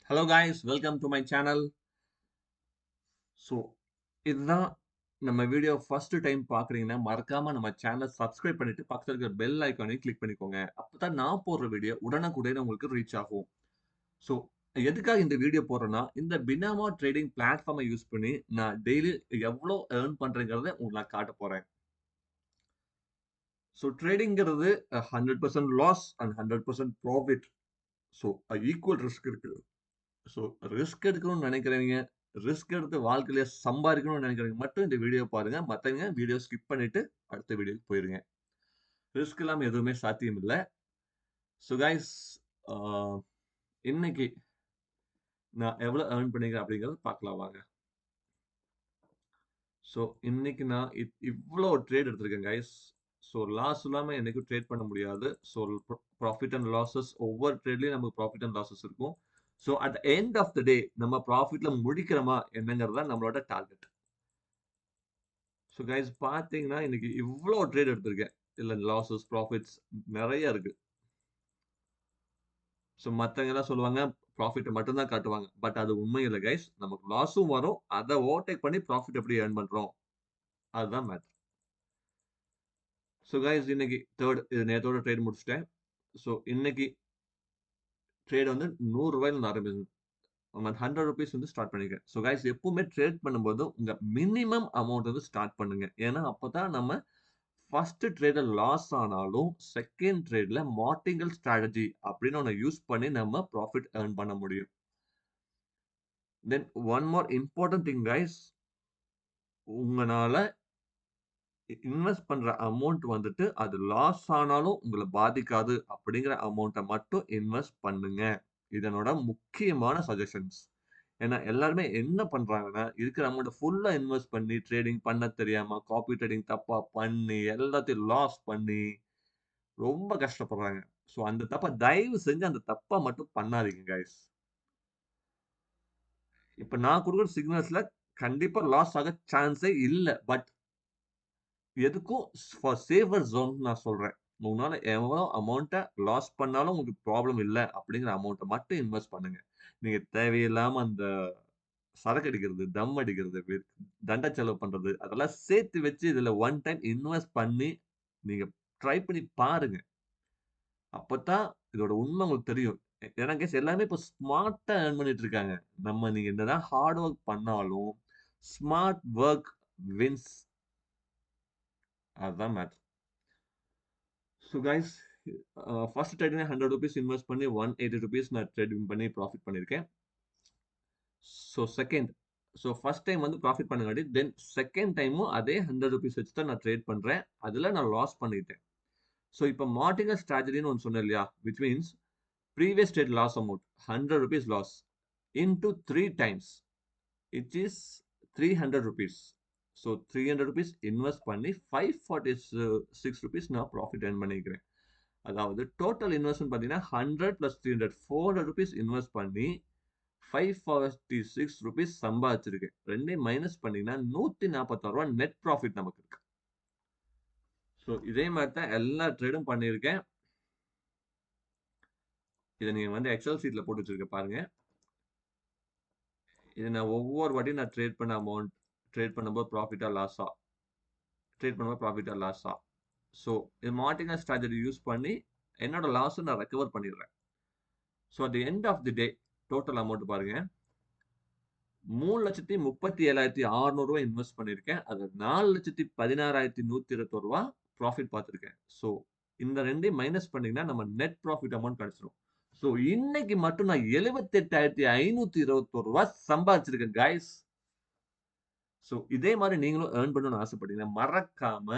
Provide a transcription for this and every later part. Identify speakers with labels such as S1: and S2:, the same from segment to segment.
S1: Hello guys, welcome to my channel. So இதுதான் நம்ம video first time பார்க்குறீங்கன்னா மறக்காம நம்ம சேனல் சப்ஸ்கிரைப் பண்ணிட்டு பக்கத்துல இருக்கிற பெல் ஐக்கானையும் கிளிக் பண்ணிக்கோங்க. அப்பதான் நான் போடுற வீடியோ உடனுக்குடன் உங்களுக்கு ரீச் ஆகும். ஸோ எதுக்காக இந்த வீடியோ போடுறேன்னா, இந்த பினாமா ட்ரேடிங் பிளாட்ஃபார்மை யூஸ் பண்ணி நான் டெய்லி எவ்வளோ ஏர்ன் பண்றேங்கிறத உங்களுக்கு நான் காட்ட போறேன். ஸோ ட்ரேடிங்கிறது 100% loss and 100% profit. So equal risk இருக்கு. ஸோ ரிஸ்க் எடுக்கணும்னு நினைக்கிறவங்க, ரிஸ்க் எடுத்து வாழ்க்கையில சம்பாதிக்கணும்னு நினைக்கிறவங்க மட்டும் இந்த வீடியோ பாருங்க. மத்தவங்க வீடியோ ஸ்கிப் பண்ணிட்டு அடுத்த வீடியோக்கு போயிருங்க. ரிஸ்க் இல்லாம எதுவுமே சாத்தியம் இல்ல. ஸோ கைஸ் அ இன்னைக்கு நான் எவ்வளோ ஏர்ன் பண்ணியிருக்கேன் அப்படிங்கிறத பார்க்கலாம் வாங்க. ஸோ இன்னைக்கு நான் இவ்ளோ ட்ரேட் எடுத்திருக்கேன் கைஸ். ஸோ லாஸ் இல்லாம என்னைக்கும் ட்ரேட் பண்ண முடியாது. ஸோ ப்ராஃபிட் அண்ட் லாஸஸ் ஒவ்வொரு ட்ரேட்லயும் நமக்கு ப்ராஃபிட் அண்ட் லாஸஸ் இருக்கும். So at end of the day நம்ம ப்ராஃபிட்ல முடிக்கிறோமா என்னங்கிறது தான் நம்மளோட டார்கெட். ஸோ கைஸ் பார்த்தீங்கன்னா, இன்னைக்கு இவ்ளோ ட்ரேட் எடுத்திருக்கேன். இதுல லாஸஸ், ப்ராஃபிட்ஸ் நெறைய இருக்கு. ஸோ மத்தவங்க எல்லாம் சொல்லுவாங்க, ப்ராஃபிட்ட மட்டும் தான் காட்டுவாங்க. பட் அது உண்மை இல்ல கைஸ். நமக்கு லாஸும் வரும். அத ஓவர்டேக் பண்ணி ப்ராஃபிட் எப்படி ஏர்ன் பண்றோம்? அதுதான் மேட்டர். ஸோ கைஸ் இன்னைக்கு இது நேத்தோட ட்ரேட் முடிச்சுட்டேன். ஸோ இன்னைக்கு ட்ரேட் வந்து ரூ. 100ல இருந்து ஆரம்பிச்சது. நம்ம ₹100 வந்து ஸ்டார்ட் பண்ணிருக்கேன். ஸோ கைஸ் எப்பவுமே ட்ரேட் பண்ணும்போது உங்க மினிமம் அமௌண்ட் வந்து ஸ்டார்ட் பண்ணுங்க. ஏன்னா அப்பதான் நம்ம ஃபர்ஸ்ட் ட்ரேட்ல லாஸ் ஆனாலும், செகண்ட் ட்ரேட்ல மார்டிங்கல் ஸ்ட்ராட்டஜி அப்படின்னு ஒண்ண யூஸ் பண்ணி நம்ம ப்ராஃபிட் ஏர்ன் பண்ண முடியும். Then one more important thing guys, உங்கனால இன்வெஸ்ட் பண்ற அமௌண்ட் வந்துட்டு அது லாஸ் ஆனாலும் உங்கள பாதிக்காது அப்படிங்கிற அமௌண்ட்ட மட்டும் இன்வெஸ்ட் பண்ணுங்க. இது என்னோட முக்கியமான சஜஷன்ஸ். ஏன்னா எல்லாருமே என்ன பண்றாங்கன்னா, இருக்கிற அமௌண்ட்ட ஃபுல்லா இன்வெஸ்ட் பண்ணி ட்ரேடிங் பண்ண தெரியாம, காப்பி ட்ரேடிங் தப்பா பண்ணி, எல்லாத்தையும் லாஸ் பண்ணி ரொம்ப கஷ்டப்படுறாங்க. ஸோ அந்த தப்ப தயவு செஞ்சு அந்த தப்ப மட்டும் பண்ணாதீங்க கைஸ். இப்ப நான் குடுக்குற சிக்னல்ஸ்ல கண்டிப்பா லாஸ் ஆக சான்ஸே இல்ல. பட் எதுக்கும் ஃபார் சேஃபர் ஜோன் நான் சொல்றேன். உங்களால எவ்வளோ அமௌண்ட்ட லாஸ் பண்ணாலும் உங்களுக்கு ப்ராப்ளம் இல்ல அப்படிங்கிற அமௌண்ட்ட மட்டும் இன்வெஸ்ட் பண்ணுங்க. நீங்க தேவையில்லாம அந்த சரக்கு அடிக்கிறது, தம் அடிக்கிறது, தண்ட செலவு பண்றது அதெல்லாம் சேர்த்து வச்சு இதுல ஒன் டைம் இன்வெஸ்ட் பண்ணி நீங்க ட்ரை பண்ணி பாருங்க. அப்பதான் இதோட உண்மை உங்களுக்கு தெரியும். ஏன்னா கேஸ் எல்லாமே இப்ப ஸ்மார்ட்டா ஏர்ன் பண்ணிட்டு இருக்காங்க. நீங்க என்னதான் ஹார்ட் ஒர்க் பண்ணாலும், ஸ்மார்ட் ஒர்க் வின்ஸ். அதுதான் மேட்டர். ஸோ கைஸ் ஃபர்ஸ்ட் ட்ரேடிங்ல ₹100 இன்வெஸ்ட் பண்ணி ₹180 நான் ட்ரேடிங் பண்ணி ப்ராஃபிட் பண்ணியிருக்கேன். ஸோ செகண்ட் ஃபர்ஸ்ட் டைம் வந்து ப்ராஃபிட் பண்ணங்காட்டி, தென் செகண்ட் டைமும் அதே ₹100 வச்சு தான் நான் ட்ரேட் பண்றேன். அதுல நான் லாஸ் பண்ணிட்டேன். ஸோ இப்ப மார்டினல் ஸ்ட்ராட்டஜின்னு ஒண்ணு சொன்னேன் இல்லையா? Which means previous trade loss amount ₹100 loss into 3 times it is ₹300. So ₹300 invest பண்ணி ₹546 நான் ப்ராஃபிட் earn பண்ணிக்கிறேன். அதாவது டோட்டல் இன்வெஸ்ட்மென்ட் பார்த்தீங்கன்னா 100 + 300 ₹400 இன்வெஸ்ட் பண்ணி ₹546 சம்பாதிச்சிருக்கேன். ரெண்டையும் மைனஸ் பண்ணீங்கன்னா ₹146 நெட் ப்ராஃபிட் நமக்கு இருக்கு. ஸோ இதே மாதிரி தான் எல்லா ட்ரேடும் பண்ணியிருக்கேன். இதை நீங்க வந்து எக்ஸல் சீட்ல போட்டு வச்சிருக்க பாருங்க. இது நான் ஒவ்வொரு வாட்டியும் நான் ட்ரேட் பண்ண அமௌண்ட், ட்ரேட் பண்ணும்போது ப்ராஃபிட்டா லாஸா, ட்ரேட் பண்ணும்போது ப்ராஃபிட்டா லாஸா. ஸோ இது மார்டினல் ஸ்ட்ராட்டஜி யூஸ் பண்ணி என்னோட லாஸை நான் ரெக்கவர் பண்ணிடுறேன். So at the end of the day total amount பாருங்க. ₹3,37,600 இன்வெஸ்ட் பண்ணியிருக்கேன். அது ₹4,16,121 ப்ராஃபிட் பார்த்துருக்கேன். ஸோ இந்த ரெண்டையும் மைனஸ் பண்ணீங்கன்னா நம்ம நெட் ப்ராஃபிட் அமௌண்ட் கிடைச்சிரும். ஸோ இன்னைக்கு மட்டும் நான் ₹78,521 சம்பாதிச்சிருக்கேன் கைஸ். ஸோ இதே மாதிரி நீங்களும் ஏர்ன் பண்ணணும்னு ஆசைப்பட்டீங்கன்னா மறக்காம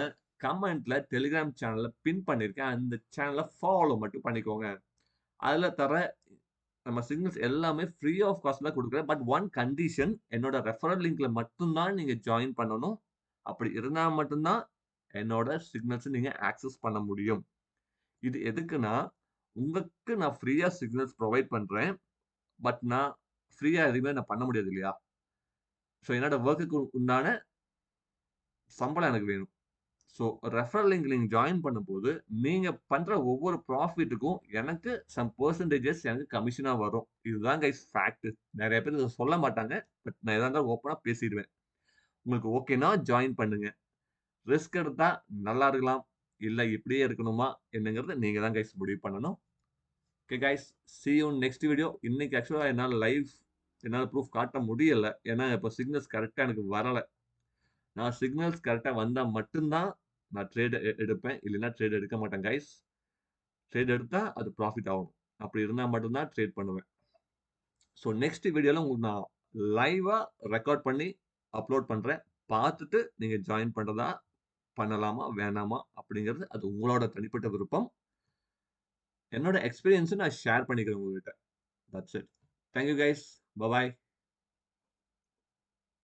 S1: கமெண்ட்ல டெலிகிராம் சேனல்ல பின் பண்ணிருக்கேன். அந்த சேனலை ஃபாலோ மட்டும் பண்ணிக்கோங்க. அதுல தர நம்ம சிக்னல்ஸ் எல்லாமே ஃப்ரீ ஆஃப் காஸ்ட்ல கொடுக்குறேன். பட் ஒன் கண்டிஷன், என்னோட ரெஃபரல் லிங்க்ல மட்டும்தான் நீங்க ஜாயின் பண்ணணும். அப்படி இருந்தா மட்டும்தான் என்னோட சிக்னல்ஸ் நீங்க ஆக்சஸ் பண்ண முடியும். இது எதுக்குன்னா, உங்களுக்கு நான் ஃப்ரீயா சிக்னல்ஸ் ப்ரொவைட் பண்றேன். பட் நான் ஃப்ரீயா எதுவுமே நான் பண்ண முடியாது இல்லையா? ஸோ என்னோட வொர்க்குக்கு உண்டான சம்பளம் எனக்கு வேணும். ஸோ ரெஃபரல் லிங்க் நீங்க ஜாயின் பண்ணும்போது, நீங்க பண்ற ஒவ்வொரு ப்ராஃபிட்டுக்கும் எனக்கு சம் பெர்சன்டேஜஸ் எனக்கு கமிஷனா வரும். இதுதான் கைஸ் ஃபேக்ட். நெறைய பேர் இத சொல்ல மாட்டாங்க. பட் நான் எதா இருந்தாலும் ஓப்பனா பேசிடுவேன். உங்களுக்கு ஓகேன்னா ஜாயின் பண்ணுங்க. ரிஸ்க் எடுத்தா நல்லா இருக்கலாம். இல்ல இப்படியே இருக்கணுமா? என்னங்கிறத நீங்க தான் கைஸ் முடிவு பண்ணணும். Okay guys, see you next video. இன்னைக்கு ஆக்சுவலா என்னால ப்ரூஃப் காட்ட முடியல. ஏன்னா, இப்ப சிக்னல்ஸ் கரெக்ட்டா எனக்கு வரல. நான் சிக்னல்ஸ் கரெக்ட்டா வந்தா மட்டும் தான் நான் ட்ரேட் எடுப்பேன். இல்லைன்னா ட்ரேட் எடுக்க மாட்டேன் கைஸ். ட்ரேட் எடுத்தா அது ப்ராஃபிட் ஆகும். அப்படி இருந்தா மட்டும் தான் ட்ரேட் பண்ணுவேன். ஸோ நெக்ஸ்ட் வீடியோல உங்களுக்கு நான் லைவா ரெக்கார்ட் பண்ணி அப்லோட் பண்றேன். பார்த்துட்டு நீங்க ஜாயின் பண்றதா பண்ணலாமா? வேணாமா? அப்படிங்கிறது அது உங்களோட தனிப்பட்ட விருப்பம். என்னோட எக்ஸ்பீரியன்ஸ நான் ஷேர் பண்ணிக்கிறேன் உங்ககிட்ட. That's it. Thank you guys. Bye bye.